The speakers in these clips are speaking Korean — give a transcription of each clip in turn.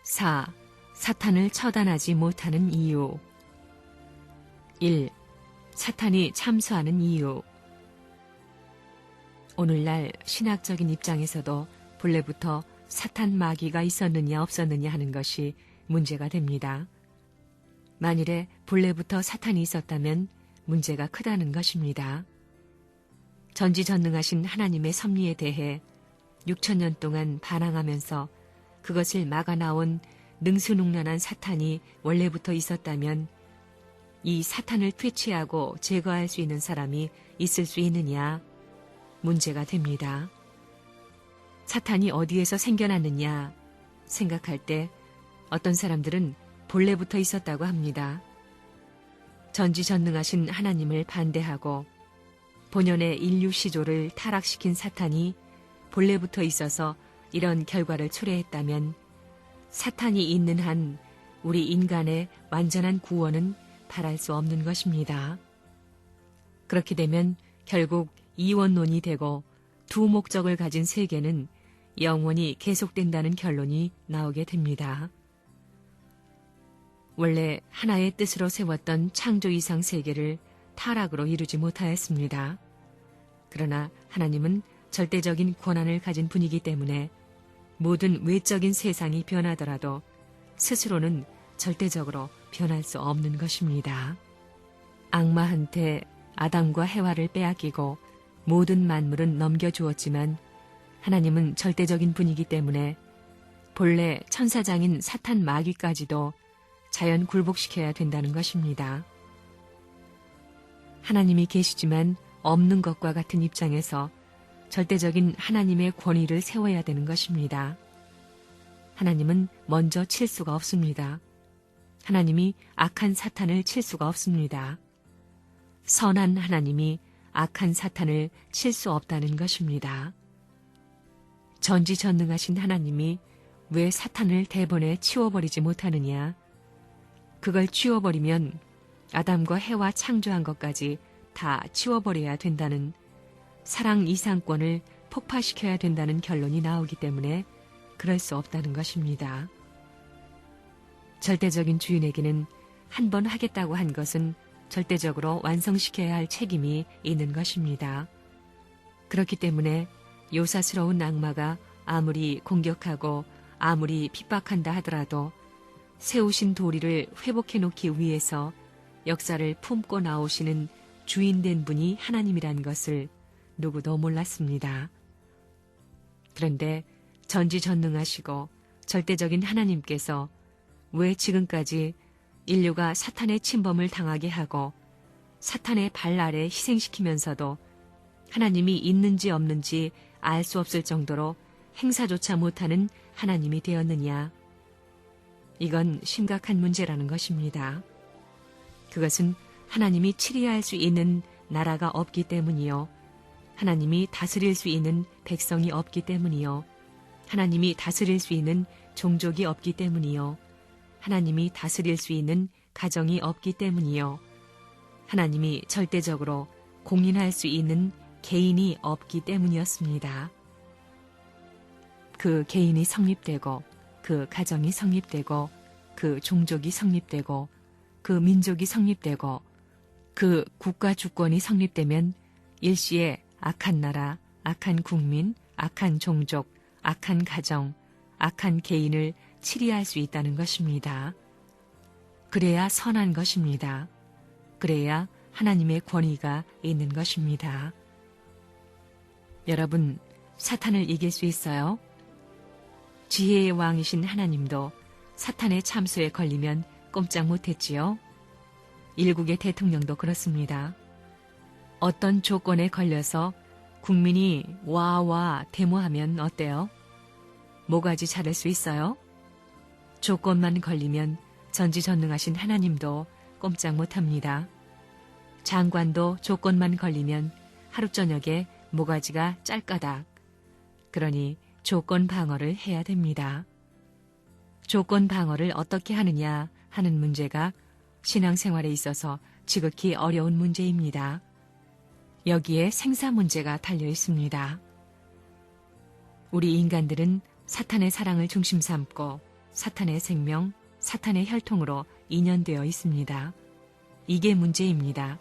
4. 사탄을 처단하지 못하는 이유. 1. 사탄이 참수하는 이유. 오늘날 신학적인 입장에서도 본래부터 사탄 마귀가 있었느냐 없었느냐 하는 것이 문제가 됩니다. 만일에 본래부터 사탄이 있었다면 문제가 크다는 것입니다. 전지전능하신 하나님의 섭리에 대해 6천년 동안 반항하면서 그것을 막아나온 능수능란한 사탄이 원래부터 있었다면 이 사탄을 퇴치하고 제거할 수 있는 사람이 있을 수 있느냐? 문제가 됩니다. 사탄이 어디에서 생겨났느냐 생각할 때 어떤 사람들은 본래부터 있었다고 합니다. 전지전능하신 하나님을 반대하고 본연의 인류 시조를 타락시킨 사탄이 본래부터 있어서 이런 결과를 초래했다면 사탄이 있는 한 우리 인간의 완전한 구원은 바랄 수 없는 것입니다. 그렇게 되면 결국 이원론이 되고 두 목적을 가진 세계는 영원히 계속된다는 결론이 나오게 됩니다. 원래 하나의 뜻으로 세웠던 창조 이상 세계를 타락으로 이루지 못하였습니다. 그러나 하나님은 절대적인 권한을 가진 분이기 때문에 모든 외적인 세상이 변하더라도 스스로는 절대적으로 변할 수 없는 것입니다. 악마한테 아담과 해와를 빼앗기고 모든 만물은 넘겨주었지만 하나님은 절대적인 분이기 때문에 본래 천사장인 사탄 마귀까지도 자연 굴복시켜야 된다는 것입니다. 하나님이 계시지만 없는 것과 같은 입장에서 절대적인 하나님의 권위를 세워야 되는 것입니다. 하나님은 먼저 칠 수가 없습니다. 하나님이 악한 사탄을 칠 수가 없습니다. 선한 하나님이 악한 사탄을 칠 수 없다는 것입니다. 전지전능하신 하나님이 왜 사탄을 대번에 치워버리지 못하느냐? 그걸 치워버리면 아담과 해와 창조한 것까지 다 치워버려야 된다는 사랑 이상권을 폭파시켜야 된다는 결론이 나오기 때문에 그럴 수 없다는 것입니다. 절대적인 주인에게는 한 번 하겠다고 한 것은 절대적으로 완성시켜야 할 책임이 있는 것입니다. 그렇기 때문에 요사스러운 악마가 아무리 공격하고 아무리 핍박한다 하더라도 세우신 도리를 회복해 놓기 위해서 역사를 품고 나오시는 주인된 분이 하나님이란 것을 누구도 몰랐습니다. 그런데 전지전능하시고 절대적인 하나님께서 왜 지금까지 인류가 사탄의 침범을 당하게 하고 사탄의 발 아래 희생시키면서도 하나님이 있는지 없는지 알 수 없을 정도로 행사조차 못하는 하나님이 되었느냐? 이건 심각한 문제라는 것입니다. 그것은 하나님이 치리할 수 있는 나라가 없기 때문이요. 하나님이 다스릴 수 있는 백성이 없기 때문이요. 하나님이 다스릴 수 있는 종족이 없기 때문이요. 하나님이 다스릴 수 있는 가정이 없기 때문이요. 하나님이 절대적으로 공인할 수 있는 개인이 없기 때문이었습니다. 그 개인이 성립되고 그 가정이 성립되고 그 종족이 성립되고 그 민족이 성립되고 그 국가 주권이 성립되면 일시에 악한 나라, 악한 국민, 악한 종족, 악한 가정, 악한 개인을 치리할 수 있다는 것입니다. 그래야 선한 것입니다. 그래야 하나님의 권위가 있는 것입니다. 여러분, 사탄을 이길 수 있어요? 지혜의 왕이신 하나님도 사탄의 참수에 걸리면 꼼짝 못했지요. 일국의 대통령도 그렇습니다. 어떤 조건에 걸려서 국민이 와와 데모하면 어때요? 뭐가지 자를 수 있어요? 조건만 걸리면 전지전능하신 하나님도 꼼짝 못합니다. 장관도 조건만 걸리면 하루 저녁에 모가지가 짤까닥. 그러니 조건 방어를 해야 됩니다. 조건 방어를 어떻게 하느냐 하는 문제가 신앙생활에 있어서 지극히 어려운 문제입니다. 여기에 생사 문제가 달려 있습니다. 우리 인간들은 사탄의 사랑을 중심 삼고 사탄의 생명, 사탄의 혈통으로 인연되어 있습니다. 이게 문제입니다.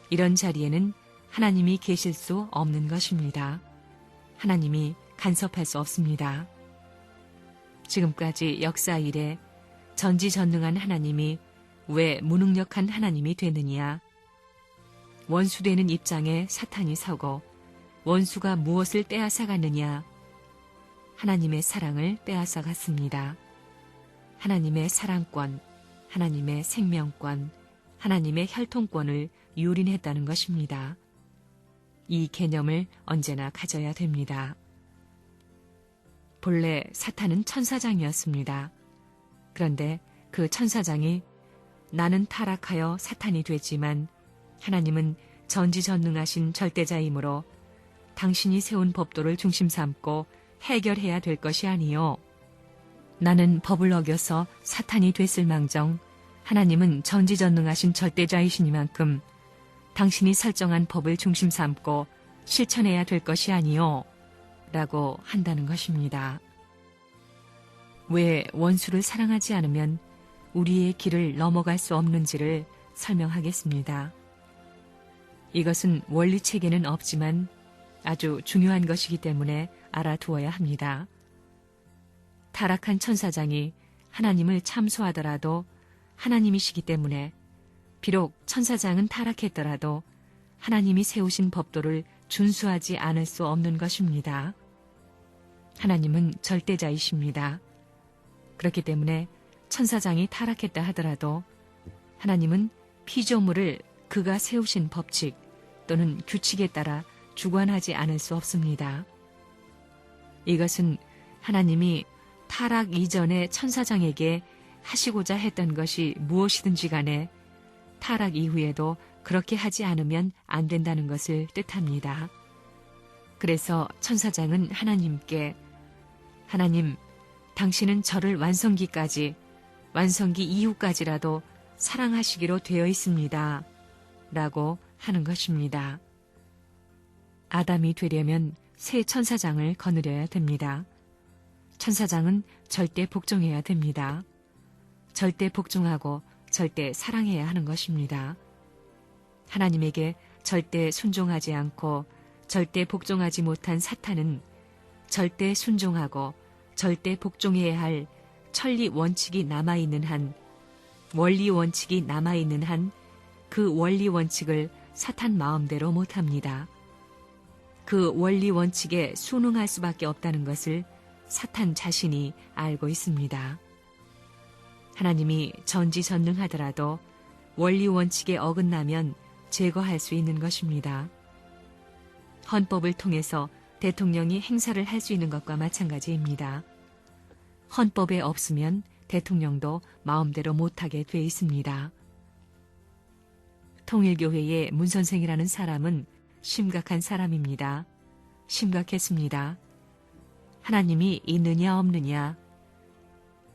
이런 자리에는 하나님이 계실 수 없는 것입니다. 하나님이 간섭할 수 없습니다. 지금까지 역사 이래 전지전능한 하나님이 왜 무능력한 하나님이 되느냐? 원수되는 입장에 사탄이 서고 원수가 무엇을 빼앗아 갔느냐? 하나님의 사랑을 빼앗아 갔습니다. 하나님의 사랑권, 하나님의 생명권, 하나님의 혈통권을 유린했다는 것입니다. 이 개념을 언제나 가져야 됩니다. 본래 사탄은 천사장이었습니다. 그런데 그 천사장이 나는 타락하여 사탄이 됐지만 하나님은 전지전능하신 절대자이므로 당신이 세운 법도를 중심 삼고 해결해야 될 것이 아니요. 나는 법을 어겨서 사탄이 됐을 망정 하나님은 전지전능하신 절대자이시니만큼 당신이 설정한 법을 중심 삼고 실천해야 될 것이 아니요. 라고 한다는 것입니다. 왜 원수를 사랑하지 않으면 우리의 길을 넘어갈 수 없는지를 설명하겠습니다. 이것은 원리체계는 없지만 아주 중요한 것이기 때문에 알아두어야 합니다. 타락한 천사장이 하나님을 참소하더라도 하나님이시기 때문에 비록 천사장은 타락했더라도 하나님이 세우신 법도를 준수하지 않을 수 없는 것입니다. 하나님은 절대자이십니다. 그렇기 때문에 천사장이 타락했다 하더라도 하나님은 피조물을 그가 세우신 법칙 또는 규칙에 따라 주관하지 않을 수 없습니다. 이것은 하나님이 타락 이전에 천사장에게 하시고자 했던 것이 무엇이든지 간에 타락 이후에도 그렇게 하지 않으면 안 된다는 것을 뜻합니다. 그래서 천사장은 하나님께 하나님, 당신은 저를 완성기 이후까지라도 사랑하시기로 되어 있습니다. 라고 하는 것입니다. 아담이 되려면 새 천사장을 거느려야 됩니다. 천사장은 절대 복종해야 됩니다. 절대 복종하고 절대 사랑해야 하는 것입니다. 하나님에게 절대 순종하지 않고 절대 복종하지 못한 사탄은 절대 순종하고 절대 복종해야 할 천리 원칙이 남아있는 한, 원리 원칙이 남아있는 한 그 원리 원칙을 사탄 마음대로 못합니다. 그 원리 원칙에 순응할 수밖에 없다는 것을 사탄 자신이 알고 있습니다. 하나님이 전지전능하더라도 원리 원칙에 어긋나면 제거할 수 있는 것입니다. 헌법을 통해서 대통령이 행사를 할 수 있는 것과 마찬가지입니다. 헌법에 없으면 대통령도 마음대로 못하게 돼 있습니다. 통일교회의 문선생이라는 사람은 심각한 사람입니다. 심각했습니다. 하나님이 있느냐 없느냐?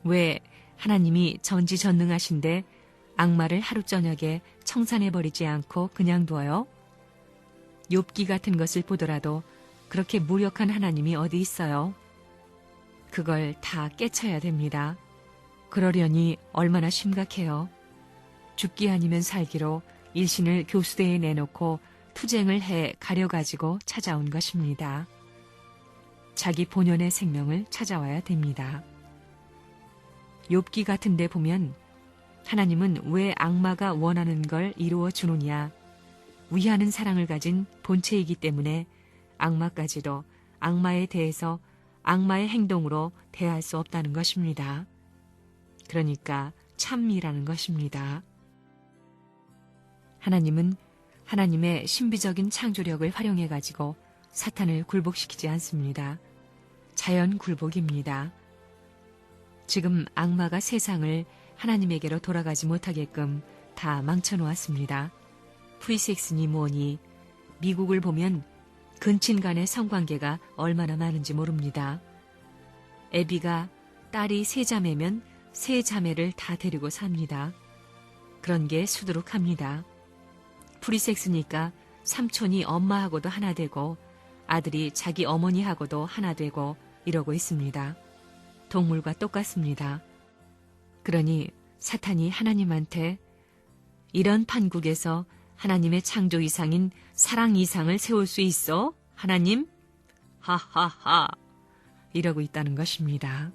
왜 하나님이 전지전능하신데 악마를 하루 저녁에 청산해버리지 않고 그냥 둬요? 욥기 같은 것을 보더라도 그렇게 무력한 하나님이 어디 있어요? 그걸 다 깨쳐야 됩니다. 그러려니 얼마나 심각해요. 죽기 아니면 살기로 일신을 교수대에 내놓고 투쟁을 해 가려가지고 찾아온 것입니다. 자기 본연의 생명을 찾아와야 됩니다. 욥기 같은 데 보면 하나님은 왜 악마가 원하는 걸 이루어 주느냐? 위하는 사랑을 가진 본체이기 때문에 악마까지도 악마에 대해서 악마의 행동으로 대할 수 없다는 것입니다. 그러니까 참이라는 것입니다. 하나님은 하나님의 신비적인 창조력을 활용해가지고 사탄을 굴복시키지 않습니다. 자연 굴복입니다. 지금 악마가 세상을 하나님에게로 돌아가지 못하게끔 다 망쳐놓았습니다. 프리섹스니 뭐니 미국을 보면 근친 간의 성관계가 얼마나 많은지 모릅니다. 애비가 딸이 세 자매면 세 자매를 다 데리고 삽니다. 그런 게 수두룩합니다. 프리섹스니까 삼촌이 엄마하고도 하나 되고 아들이 자기 어머니하고도 하나 되고 이러고 있습니다. 동물과 똑같습니다. 그러니 사탄이 하나님한테 이런 판국에서 하나님의 창조 이상인 사랑 이상을 세울 수 있어? 하나님? 하하하 이러고 있다는 것입니다.